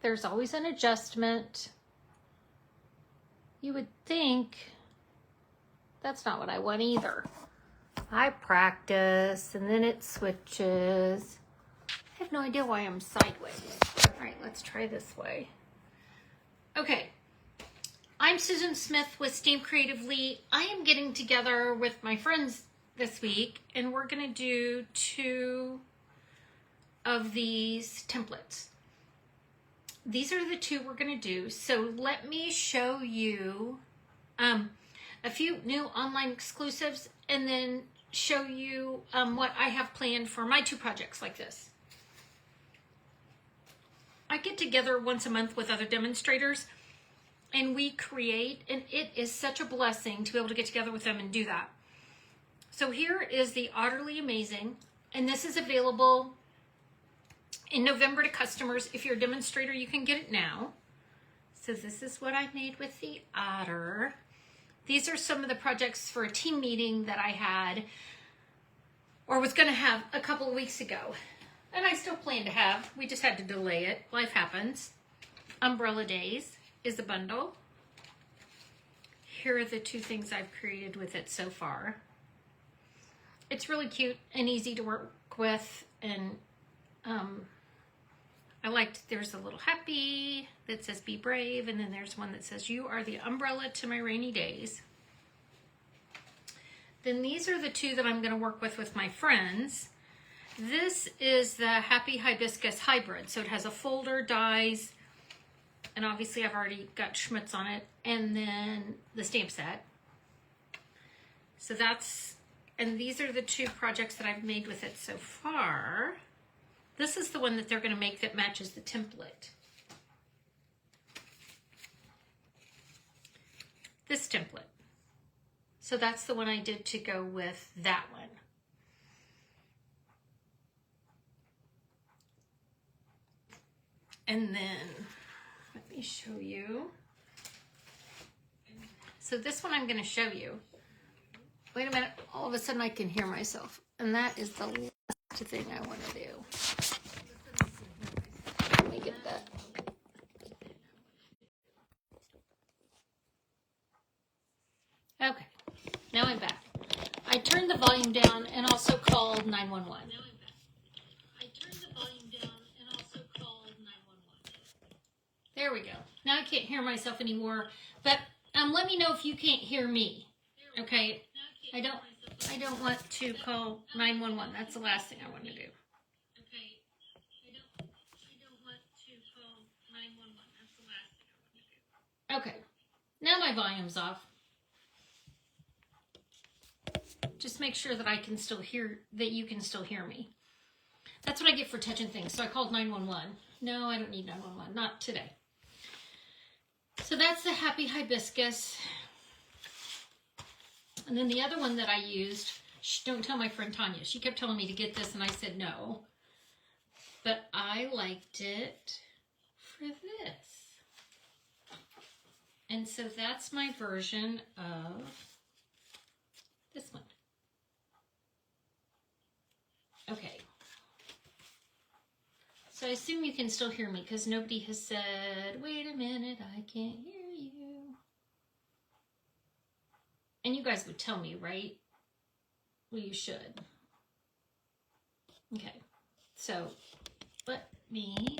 there's always an adjustment. You would think that's not what I want either. I practice and then it switches. I have no idea why I'm sideways. All right, let's try this way. Okay, I'm Susan Smith with StampCreatively. I am getting together with my friends this week and we're gonna do 2 of these templates. These are the 2 we're gonna do. So let me show you a few new online exclusives and then show you what I have planned for my 2 projects like this. I get together once a month with other demonstrators and we create, and it is such a blessing to be able to get together with them and do that. So here is the Otterly Amazing, and this is available in November to customers. If you're a demonstrator, you can get it now. So this is what I made with the otter. These are some of the projects for a team meeting that I had or was going to have a couple of weeks ago. And I still plan to have. We just had to delay it. Life happens. Umbrella Days is a bundle. Here are the 2 things I've created with it so far. It's really cute and easy to work with. And I liked, there's a little happy that says be brave. And then there's one that says you are the umbrella to my rainy days. Then these are the 2 that I'm going to work with my friends. This is the Happy Hibiscus Hybrid. So it has a folder, dies, and obviously I've already got schmutz on it, and then the stamp set. So that's, and these are the 2 projects that I've made with it so far. This is the one that they're going to make that matches the template. This template. So that's the one I did to go with that one. And then, let me show you. So this one I'm going to show you. Wait a minute, all of a sudden I can hear myself. And that is the last thing I want to do. Let me get that. Okay, now I'm back. I turned the volume down and also called 911. There we go. Now I can't hear myself anymore, but let me know if you can't hear me. Okay, I don't want to call 911. That's the last thing I want to do. Okay, I don't want to call 911. That's the last thing I want to do. Okay, now my volume's off. Just make sure that I can still hear, that you can still hear me. That's what I get for touching things. So I called 911. No, I don't need 911. Not today. So that's the Happy Hibiscus. And then the other one that I used, don't tell my friend Tanya. She kept telling me to get this and I said no. But I liked it for this. And so that's my version of this one. Okay. So I assume you can still hear me because nobody has said, wait a minute, I can't hear you. And you guys would tell me, right? Well, you should. Okay, so let me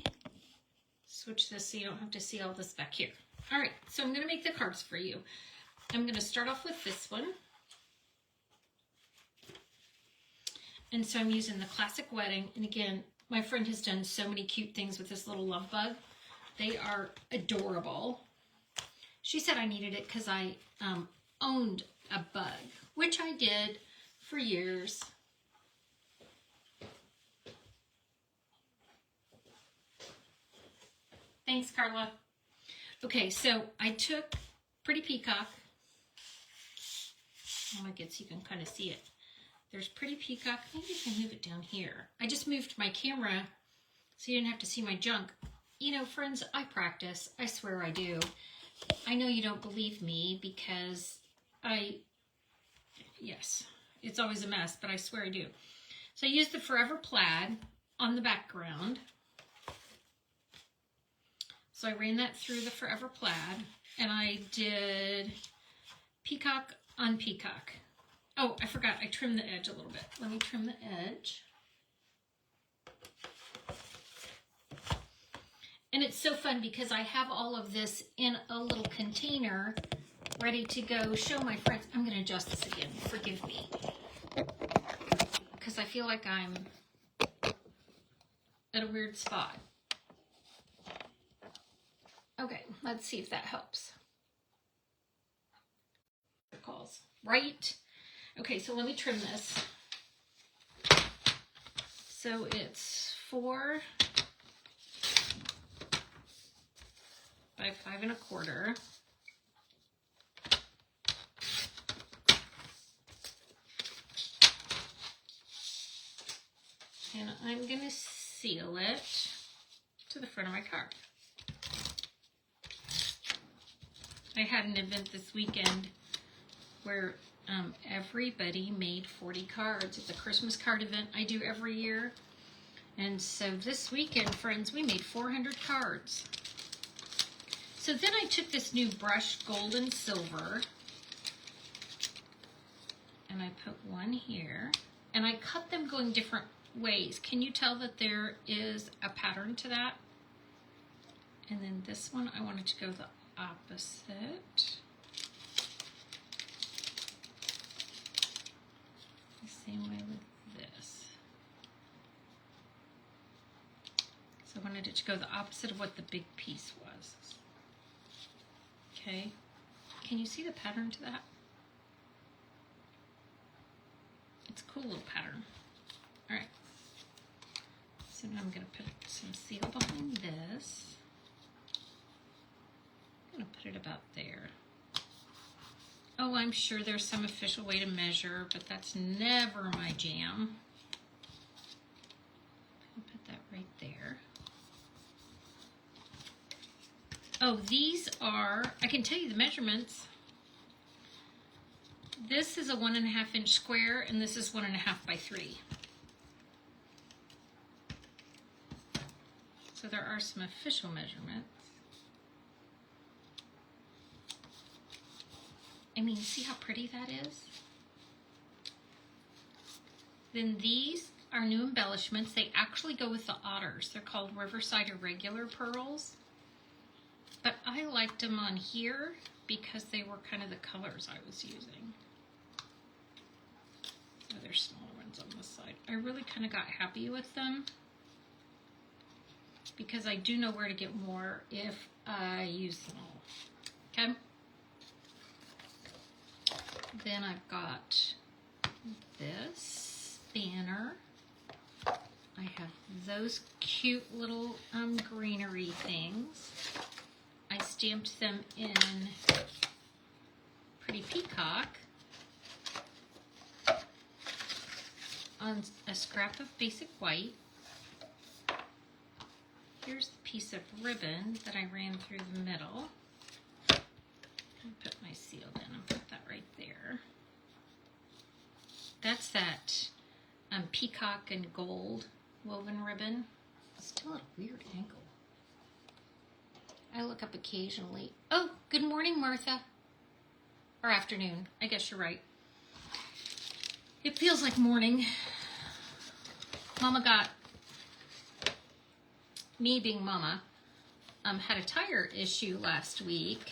switch this so you don't have to see all this back here. All right, so I'm gonna make the cards for you. I'm gonna start off with this one. And so I'm using the Classic Wedding. And again, my friend has done so many cute things with this little love bug. They are adorable. She said I needed it because I owned a bug, which I did for years. Thanks, Carla. Okay, so I took Pretty Peacock. Oh, I guess you can kind of see it. There's Pretty Peacock. Maybe you can move it down here. I just moved my camera so you didn't have to see my junk. You know, friends, I practice. I swear I do. I know you don't believe me because yes, it's always a mess, but I swear I do. So I used the Forever Plaid on the background. So I ran that through the Forever Plaid, and I did peacock on peacock. Oh, I forgot, I trimmed the edge a little bit. Let me trim the edge. And it's so fun because I have all of this in a little container ready to go show my friends. I'm going to adjust this again, forgive me. Because I feel like I'm at a weird spot. Okay, let's see if that helps. Calls, right? Okay, so let me trim this. So it's 4 by 5 1/4. And I'm going to seal it to the front of my card. I had an event this weekend where everybody made 40 cards. It's a Christmas card event I do every year. And so this weekend, friends, we made 400 cards. So then I took this new brush, gold and silver, and I put one here, and I cut them going different ways. Can you tell that there is a pattern to that? And then this one, I wanted to go the opposite. The same way with this. So I wanted it to go the opposite of what the big piece was. Okay, can you see the pattern to that? It's a cool little pattern. All right, so now I'm gonna put some seal behind this. I'm gonna put it about there. Oh, I'm sure there's some official way to measure, but that's never my jam. I'll put that right there. Oh, these are, I can tell you the measurements. This is a 1.5 inch square, and this is 1.5 by 3. So there are some official measurements. I mean, see how pretty that is? Then these are new embellishments. They actually go with the otters. They're called Riverside Irregular Pearls. But I liked them on here because they were kind of the colors I was using. Oh, there's smaller ones on this side. I really kind of got happy with them because I do know where to get more if I use them all. Okay? Then I've got this banner. I have those cute little greenery things. I stamped them in Pretty Peacock on a scrap of basic white. Here's the piece of ribbon that I ran through the middle. I'll put my seal in and put that right there. That's that peacock and gold woven ribbon. It's still at a weird angle. I look up occasionally. Oh, good morning, Martha. Or afternoon. I guess you're right. It feels like morning. Mama got, me being Mama, had a tire issue last week.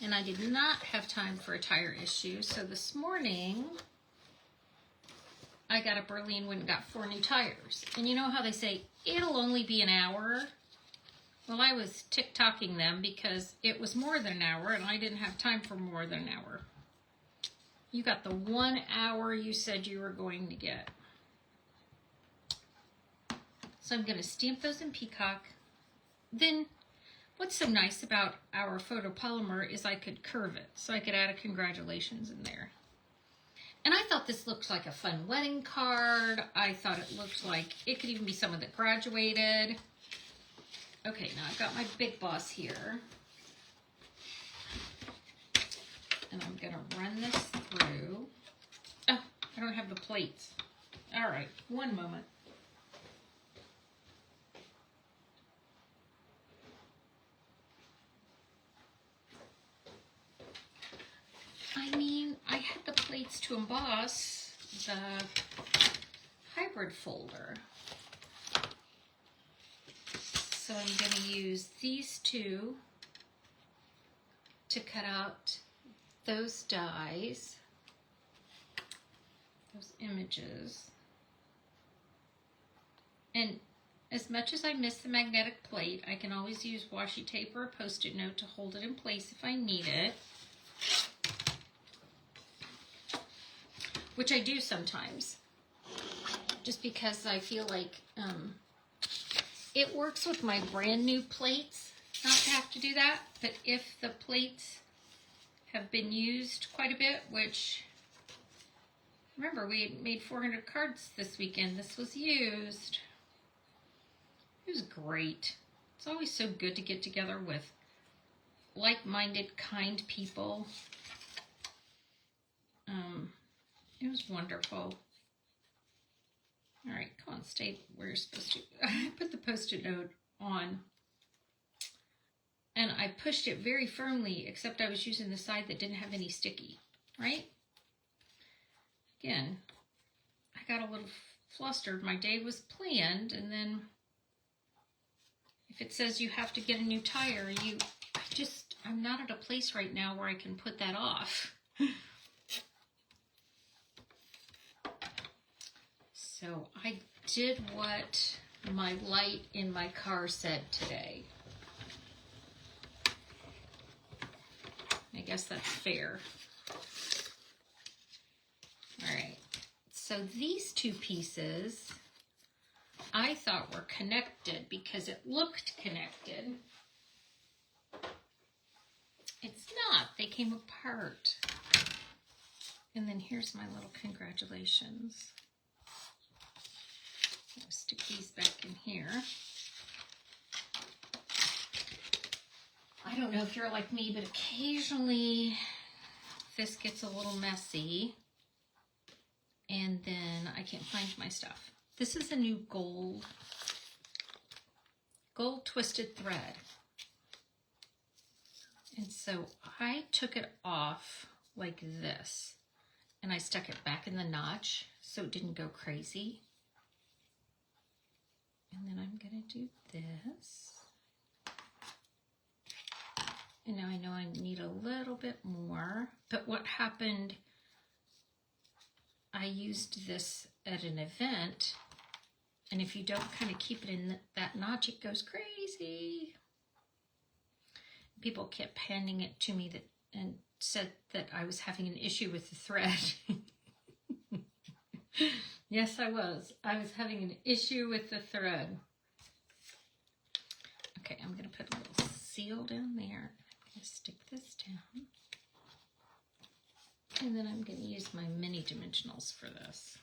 And I did not have time for a tire issue. So this morning, I got up early and went and got 4 new tires. And you know how they say, it'll only be an hour? Well, I was tick-tocking them because it was more than an hour and I didn't have time for more than an hour. You got the 1 hour you said you were going to get. So I'm going to stamp those in Peacock. Then what's so nice about our photopolymer is I could curve it. So I could add a congratulations in there. And I thought this looked like a fun wedding card. I thought it looked like it could even be someone that graduated. Okay, now I've got my big boss here. And I'm gonna run this through. Oh, I don't have the plates. All right, one moment. to emboss the hybrid folder. So I'm going to use these two to cut out those dies, those images. And as much as I miss the magnetic plate, I can always use washi tape or a Post-it note to hold it in place if I need it. Which I do sometimes, just because I feel like it works with my brand new plates not to have to do that. But if the plates have been used quite a bit, which, remember, we made 400 cards this weekend. This was used. It was great. It's always so good to get together with like-minded, kind people. It was wonderful. All right, come on, stay where you're supposed to. I put the Post-it note on, and I pushed it very firmly, except I was using the side that didn't have any sticky, right? Again, I got a little flustered. My day was planned, and then if it says you have to get a new tire, I'm not at a place right now where I can put that off. So I did what my light in my car said today. I guess that's fair. All right, so these two pieces I thought were connected because it looked connected. It's not, they came apart. And then here's my little congratulations. I'll stick these back in here. I don't know if you're like me, but occasionally this gets a little messy and then I can't find my stuff. This is a new gold twisted thread. And so I took it off like this and I stuck it back in the notch so it didn't go crazy. And then I'm going to do this. And now I know I need a little bit more. But what happened, I used this at an event. And if you don't kind of keep it in that notch, it goes crazy. People kept handing it to me and said that I was having an issue with the thread. Yes, I was. I was having an issue with the thread. Okay, I'm going to put a little seal down there. I'm going to stick this down. And then I'm going to use my mini dimensionals for this.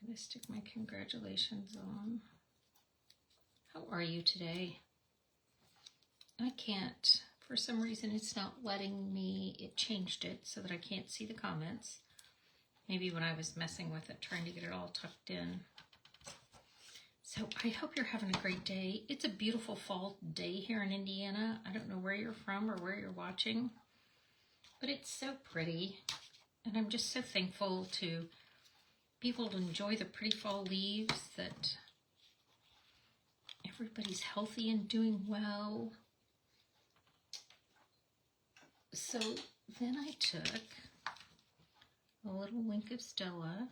I'm going to stick my congratulations on. How are you today? I can't. For some reason, it's not letting me, it changed it so that I can't see the comments. Maybe when I was messing with it, trying to get it all tucked in. So I hope you're having a great day. It's a beautiful fall day here in Indiana. I don't know where you're from or where you're watching, but it's so pretty. And I'm just so thankful to be able to enjoy the pretty fall leaves, that everybody's healthy and doing well. So then I took a little wink of Stella,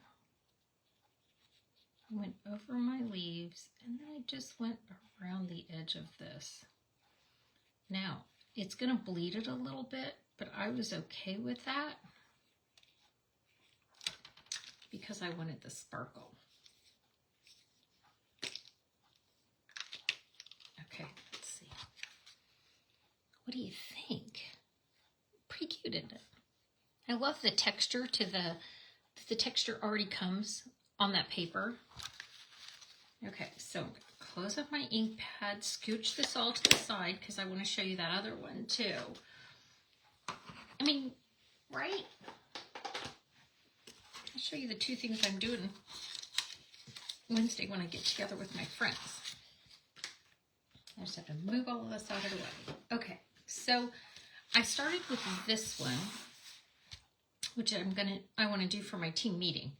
went over my leaves, and then I just went around the edge of this. Now, it's going to bleed it a little bit, but I was okay with that because I wanted the sparkle. Okay, let's see. What do you think? Pretty cute, isn't it? I love the texture the texture already comes on that paper. Okay, so I'm going to close up my ink pad, scooch this all to the side because I want to show you that other one too. I mean, right? I'll show you the two things I'm doing Wednesday when I get together with my friends. I just have to move all of this out of the way. Okay, so I started with this one, which I want to do for my team meeting,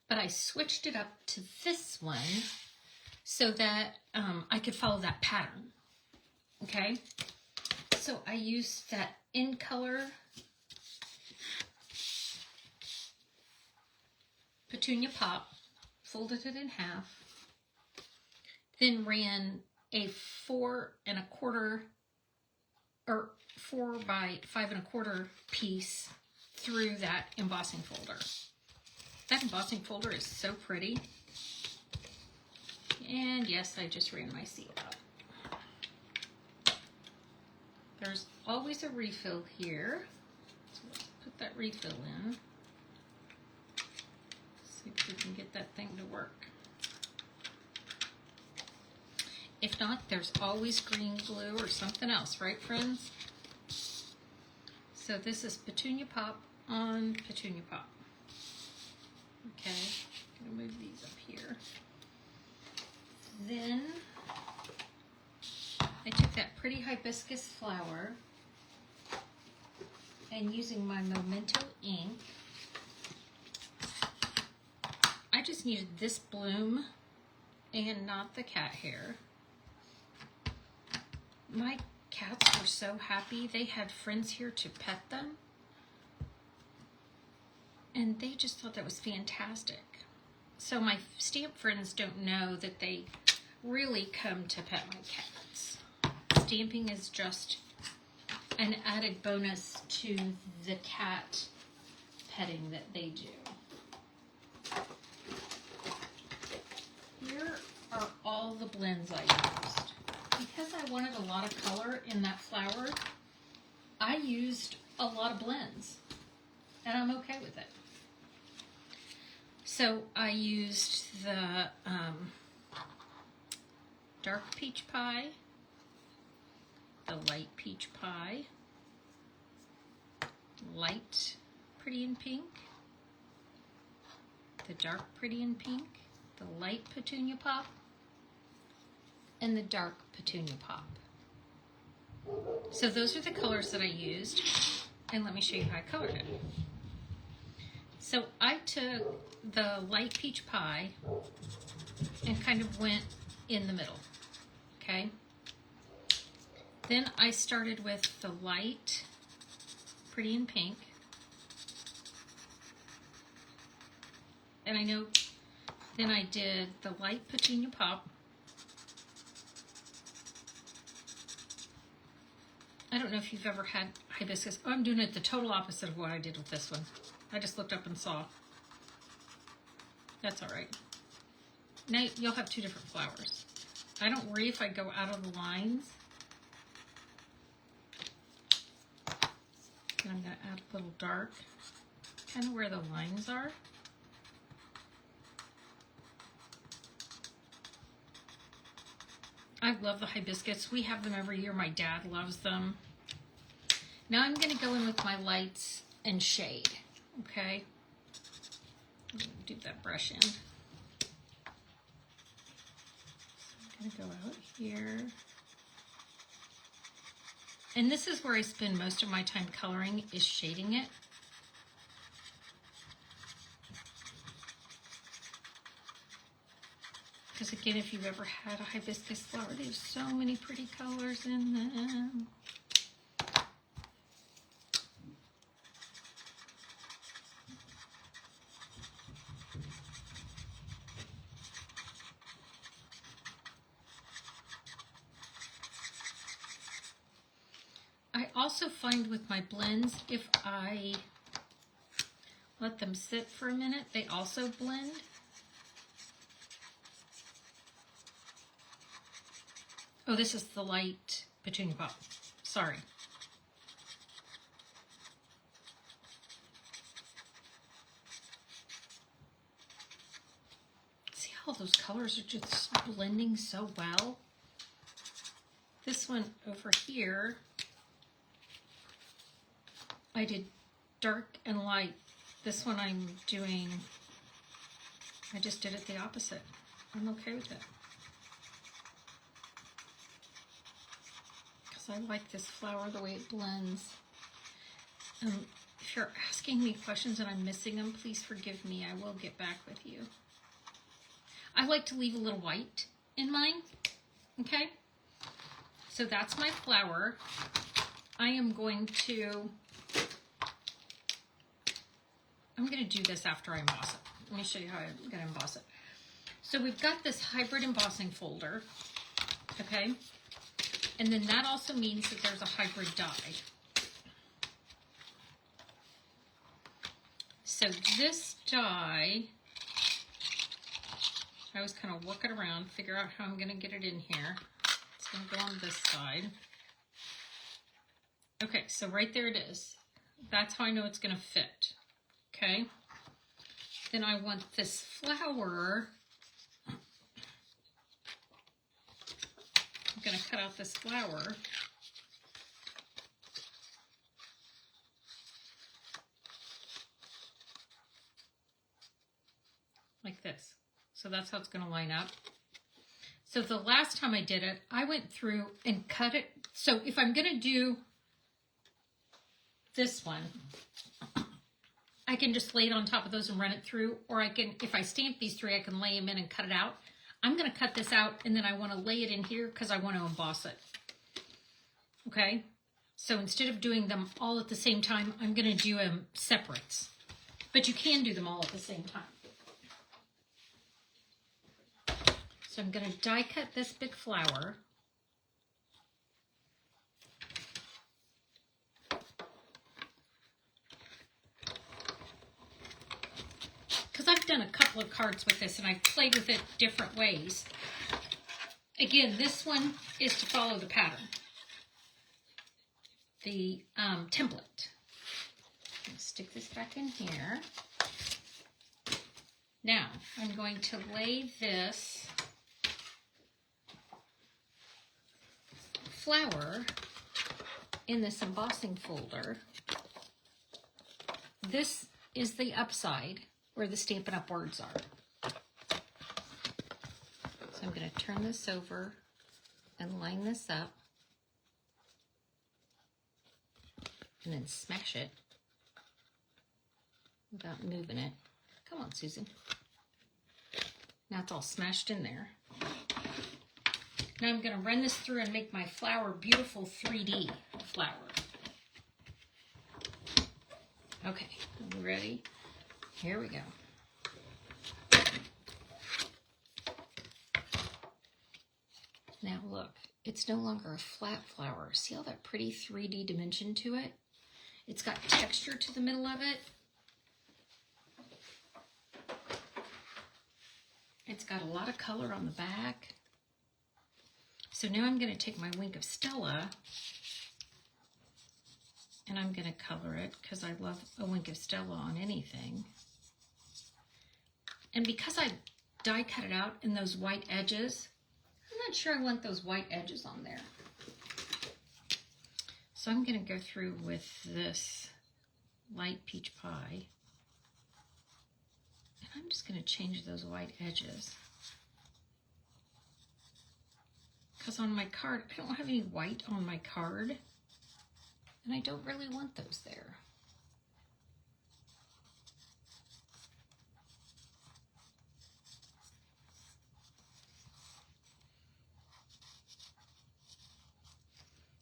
but I switched it up to this one so that I could follow that pattern. Okay, so I used that in color Petunia Pop, folded it in half, then ran a 4 1/4 or 4 by 5 1/4 piece through that embossing folder. That embossing folder is so pretty. And yes, I just ran my seal out. There's always a refill here. So let's put that refill in. See if we can get that thing to work. If not, there's always green glue or something else, right, friends? So this is Petunia Pop on Petunia Pop. Okay, I'm gonna move these up here. Then I took that pretty hibiscus flower and using my Memento ink, I just needed this bloom and not the cat hair. My cats were so happy. They had friends here to pet them. And they just thought that was fantastic. So my stamp friends don't know that they really come to pet my cats. Stamping is just an added bonus to the cat petting that they do. Here are all the blends I used. Because I wanted a lot of color in that flower, I used a lot of blends, and I'm okay with it. So I used the dark peach pie, the light peach pie, light pretty in pink, the dark pretty in pink, the light Petunia Pop, and the dark Petunia Pop. So those are the colors that I used, and let me show you how I colored it. So I took the light peach pie and kind of went in the middle, okay? Then I started with the light pretty in pink, and I know then I did the light Petunia Pop. I don't know if you've ever had hibiscus. Oh, I'm doing it the total opposite of what I did with this one. I just looked up and saw. That's all right. Now you'll have two different flowers. I don't worry if I go out of the lines. And I'm going to add a little dark, kind of where the lines are. I love the hibiscus. We have them every year. My dad loves them. Now I'm going to go in with my lights and shade, okay? I'm going to do that brush in. I'm going to go out here. And this is where I spend most of my time coloring, is shading it. Because again, if you've ever had a hibiscus flower, they have so many pretty colors in them. I also find with my blends, if I let them sit for a minute, they also blend. Oh, this is the light Petunia Pop. Sorry. See how those colors are just blending so well? This one over here, I did dark and light. This one I'm doing, I just did it the opposite. I'm okay with it. I like this flower, the way it blends. If you're asking me questions and I'm missing them, please forgive me. I will get back with you. I like to leave a little white in mine, okay? So that's my flower. I am going to do this after I emboss it. Let me show you how I'm going to emboss it. So we've got this hybrid embossing folder, okay? And then that also means that there's a hybrid die. So this die, I was kind of working around, figure out how I'm going to get it in here. It's going to go on this side. Okay, so right there it is. That's how I know it's going to fit. Okay. Then I want this flower. I'm going to cut out this flower. Like this. So that's how it's going to line up. So the last time I did it, I went through and cut it. So if I'm going to do this one, I can just lay it on top of those and run it through, or I can, if I stamp these three, I can lay them in and cut it out. I'm going to cut this out and then I want to lay it in here because I want to emboss it. Okay, so instead of doing them all at the same time, I'm going to do them separates, but you can do them all at the same time. So I'm going to die cut this big flower. Because I've done a couple of cards with this and I've played with it different ways. Again, this one is to follow the pattern, the template. I'll stick this back in here. Now I'm going to lay this flower in this embossing folder. This is the upside where the Stampin' Up! Words are. So I'm going to turn this over and line this up and then smash it without moving it. Come on, Susan. Now it's all smashed in there. Now I'm going to run this through and make my flower beautiful 3D flower. Okay, are we ready? Here we go. Now look, it's no longer a flat flower. See all that pretty 3D dimension to it? It's got texture to the middle of it. It's got a lot of color on the back. So now I'm going to take my Wink of Stella and I'm going to color it because I love a Wink of Stella on anything. And because I die cut it out in those white edges, I'm not sure I want those white edges on there. So I'm going to go through with this light peach pie. And I'm just going to change those white edges. Because on my card, I don't have any white on my card. And I don't really want those there.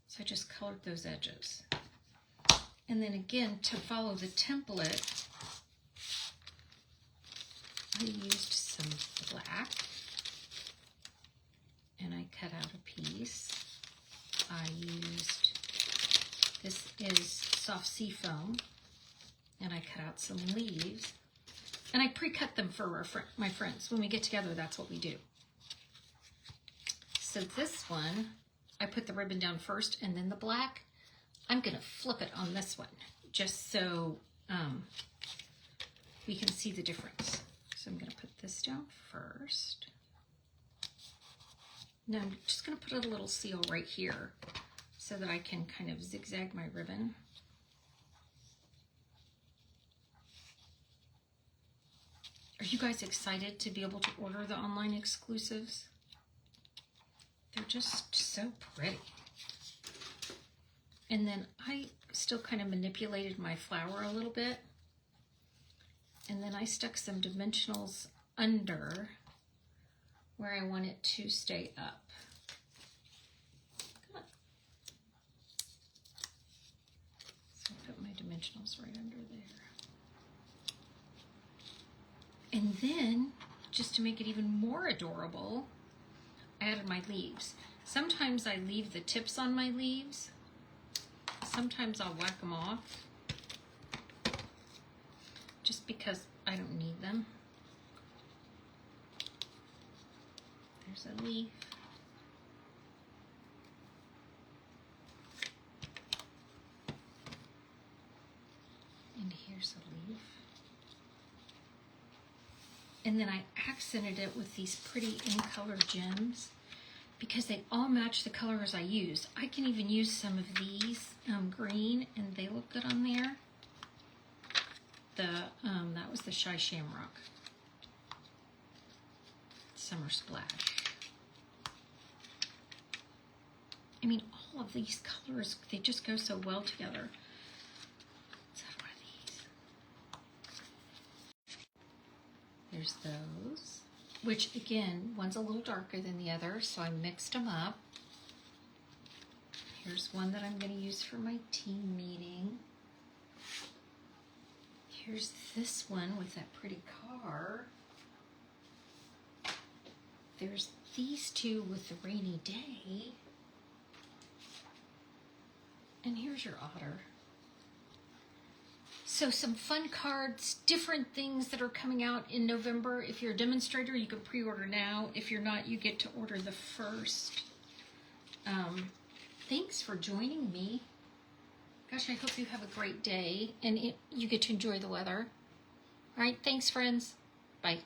So I just colored those edges. And then again, to follow the template, I used some black and I cut out a piece. I used, this is soft sea foam, and I cut out some leaves. And I pre-cut them for my friends. When we get together, that's what we do. So this one, I put the ribbon down first and then the black. I'm going to flip it on this one just so we can see the difference. So I'm going to put this down first. Now I'm just going to put a little seal right here so that I can kind of zigzag my ribbon. Are you guys excited to be able to order the online exclusives? They're just so pretty. And then I still kind of manipulated my flower a little bit. And then I stuck some dimensionals under where I want it to stay up. So I put my dimensionals right under there. And then, just to make it even more adorable, I added my leaves. Sometimes I leave the tips on my leaves. Sometimes I'll whack them off, just because I don't need them. There's a leaf. And here's a leaf. And then I accented it with these pretty in-color gems because they all match the colors I use. I can even use some of these green, and they look good on there. That was the Shy Shamrock Summer Splash. I mean, all of these colors, they just go so well together. Let's have one of these. There's those, which again, one's a little darker than the other, so I mixed them up. Here's one that I'm going to use for my team meeting. Here's this one with that pretty car. There's these two with the rainy day. And here's your otter. So some fun cards, different things that are coming out in November. If you're a demonstrator, you can pre-order now. If you're not, you get to order the first. Thanks for joining me. Gosh, I hope you have a great day and you get to enjoy the weather. All right, thanks friends. Bye.